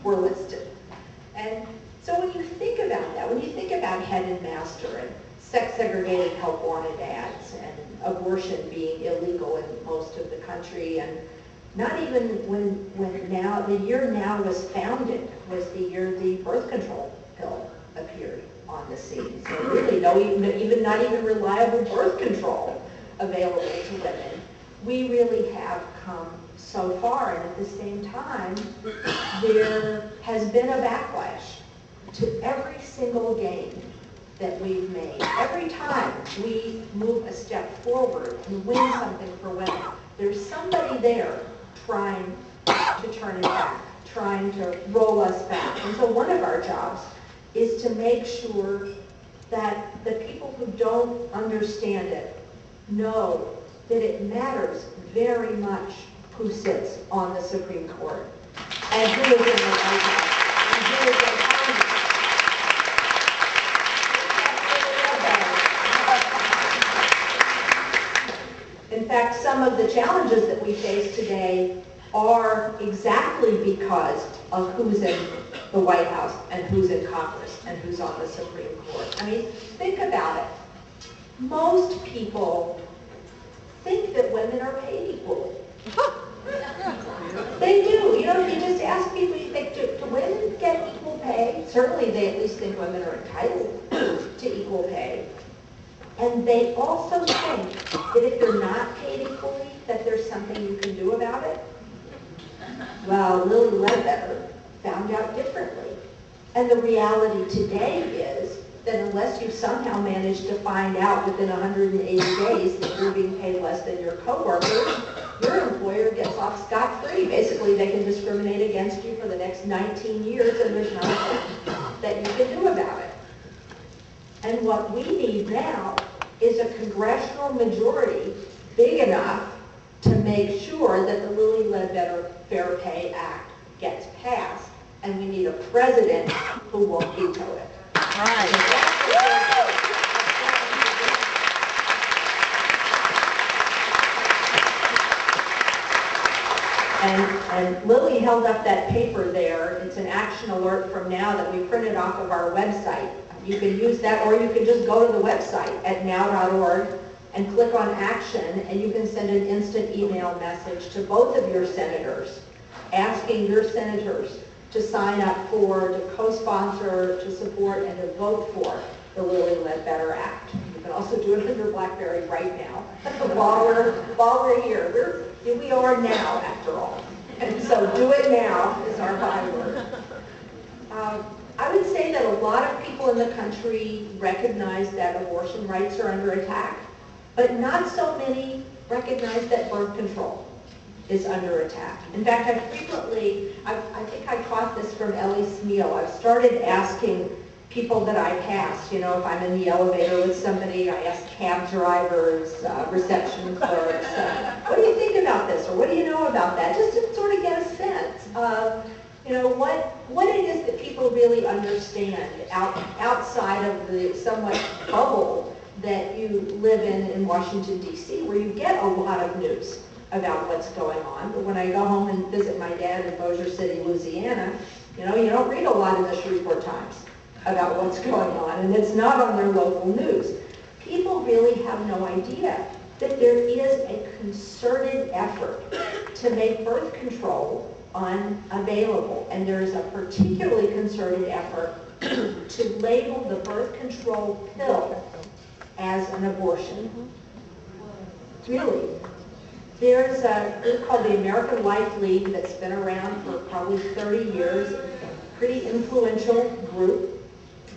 were listed. And so when you think about that, when you think about head and master and sex-segregated help wanted ads and abortion being illegal in most of the country, and not even when now, the year now was founded was the year the birth control pill appeared on the scene. So really, not even reliable birth control available to women. We really have come so far, and at the same time, there has been a backlash to every single gain that we've made. Every time we move a step forward and win something for women, there's somebody there trying to turn it back, trying to roll us back. And so one of our jobs is to make sure that the people who don't understand it know that it matters very much who sits on the Supreme Court and who is in the White House and who is in Congress. In fact, some of the challenges that we face today are exactly because of who's in the White House and who's in Congress and who's on the Supreme Court. I mean, think about it. Most people think that women are paid equally. They do. You know, if you just ask people, you think, do women get equal pay? Certainly they at least think women are entitled to equal pay. And they also think that if they're not paid equally, that there's something you can do about it. Well, Lily Ledbetter found out differently. And the reality today is that unless you somehow manage to find out within 180 days that you're being paid less than your coworkers, your employer gets off scot-free. Basically, they can discriminate against you for the next 19 years, and there's nothing that you can do about it. And what we need now is a congressional majority big enough to make sure that the Lilly Ledbetter Fair Pay Act gets passed, and we need a president who won't veto it. Right. And Lily held up that paper there. It's an action alert from now that we printed off of our website. You can use that, or you can just go to the website at now.org and click on action, and you can send an instant email message to both of your senators, asking your senators to sign up for, to co-sponsor, to support, and to vote for the Lilly Ledbetter Act. You can also do it with your BlackBerry right now, while we're here. We are now, after all. And so do it now is our byword. I would say that a lot of people in the country recognize that abortion rights are under attack, but not so many recognize that birth control is under attack. In fact, I think I caught this from Ellie Smeal. I've started asking people that I pass, you know, if I'm in the elevator with somebody, I ask cab drivers, reception clerks, what do you think about this, or what do you know about that, just to sort of get a sense of, you know, what it is that people really understand outside of the somewhat bubble that you live in Washington, D.C., where you get a lot of news about what's going on. But when I go home and visit my dad in Bossier City, Louisiana, you know, you don't read a lot in the Shreveport Times about what's going on, and it's not on their local news. People really have no idea that there is a concerted effort to make birth control unavailable, and there is a particularly concerted effort to label the birth control pill as an abortion. Really. There's a group called the American Life League that's been around for probably 30 years, a pretty influential group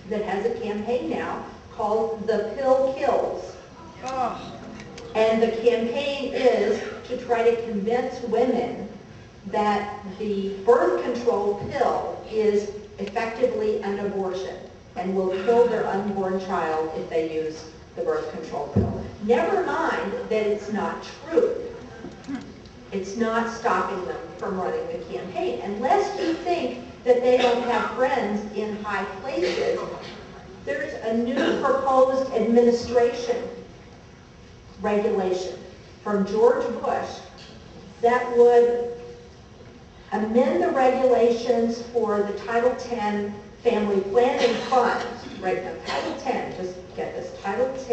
that has a campaign now called The Pill Kills. Oh. And the campaign is to try to convince women that the birth control pill is effectively an abortion and will kill their unborn child if they use the birth control pill. Never mind that it's not true. It's not stopping them from running the campaign. Unless you think that they don't have friends in high places, there's a new proposed administration regulation from George Bush that would amend the regulations for the Title X Family Planning Fund. Right now, Title X, just get this, Title X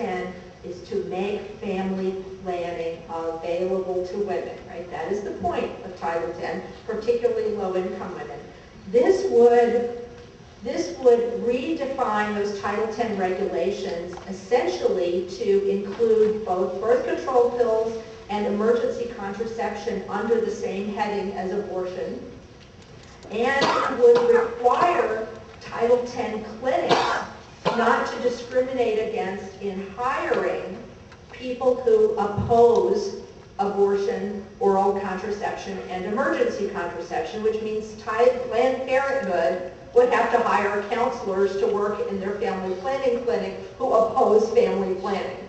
is to make family planning available to women, right? That is the point of Title X, particularly low-income women. This would redefine those Title X regulations essentially to include both birth control pills and emergency contraception under the same heading as abortion, and it would require Title X clinics not to discriminate against in hiring people who oppose abortion, oral contraception, and emergency contraception, which means Planned Parenthood would have to hire counselors to work in their family planning clinic who oppose family planning.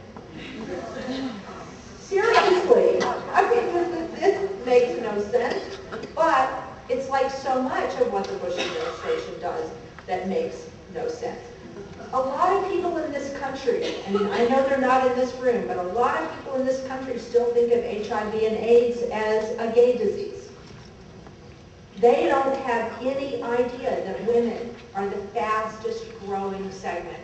Seriously, I mean, this makes no sense, but it's like so much of what the Bush administration does that makes no sense. A lot of people in this country, and I know they're not in this room, but a lot of people in this country still think of HIV and AIDS as a gay disease. They don't have any idea that women are the fastest growing segment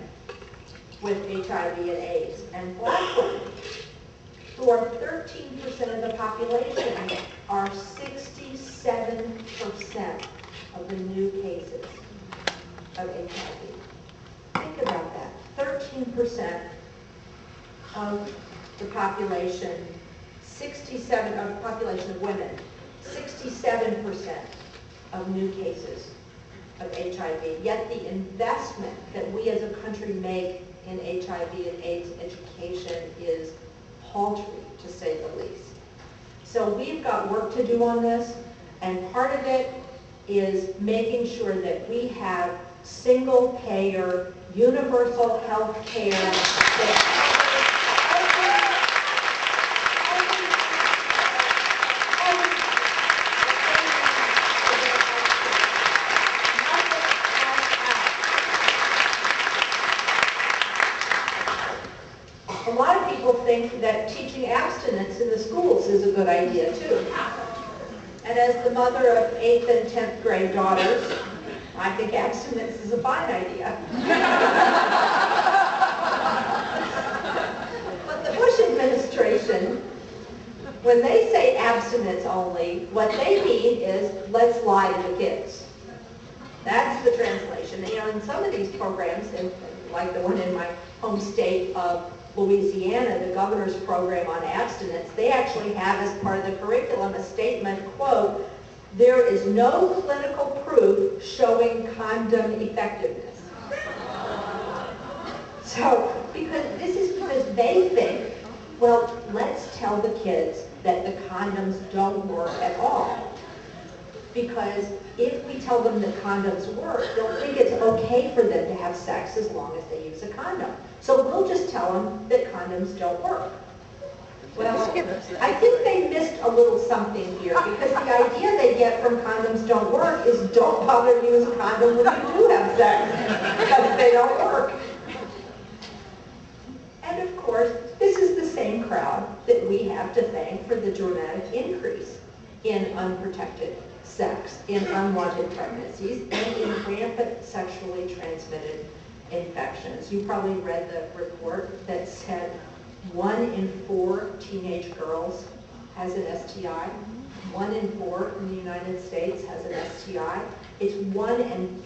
with HIV and AIDS. And black women, who are 13% of the population, are 67% of the new cases of HIV. Think about that. 13% of the population, 67 of the population of women, 67% of new cases of HIV. Yet the investment that we as a country make in HIV and AIDS education is paltry, to say the least. So we've got work to do on this, and part of it is making sure that we have single-payer, universal health care that a lot of people think that teaching abstinence in the schools is a good idea too. And as the mother of 8th and 10th grade daughters, I think abstinence is a fine idea. But the Bush administration, when they say abstinence only, what they mean is let's lie to the kids. That's the translation. You know, in some of these programs, like the one in my home state of Louisiana, the governor's program on abstinence, they actually have as part of the curriculum a statement, quote, "There is no clinical proof showing condom effectiveness." So, this is because they think, well, let's tell the kids that the condoms don't work at all. Because if we tell them that condoms work, they'll think it's okay for them to have sex as long as they use a condom. So we'll just tell them that condoms don't work. Well, I think they missed a little something here, because the idea they get from condoms don't work is don't bother to use a condom when you do have sex, because they don't work. And of course, this is the same crowd that we have to thank for the dramatic increase in unprotected sex, in unwanted pregnancies, and in rampant sexually transmitted infections. You probably read the report that said 1 in 4 teenage girls has an STI. 1 in 4 in the United States has an STI. It's 1 in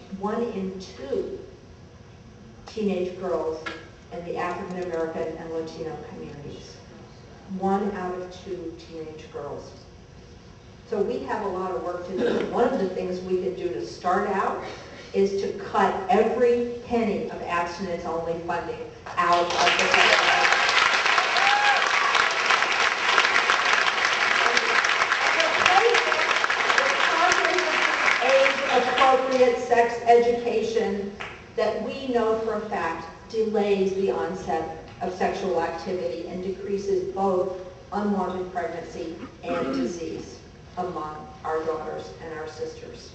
2 teenage girls in the African American and Latino communities. 1 out of 2 teenage girls. So we have a lot of work to do. One of the things we could do to start out is to cut every penny of abstinence-only funding out of the budget. Age-appropriate sex education that we know for a fact delays the onset of sexual activity and decreases both unwanted pregnancy and disease among our daughters and our sisters.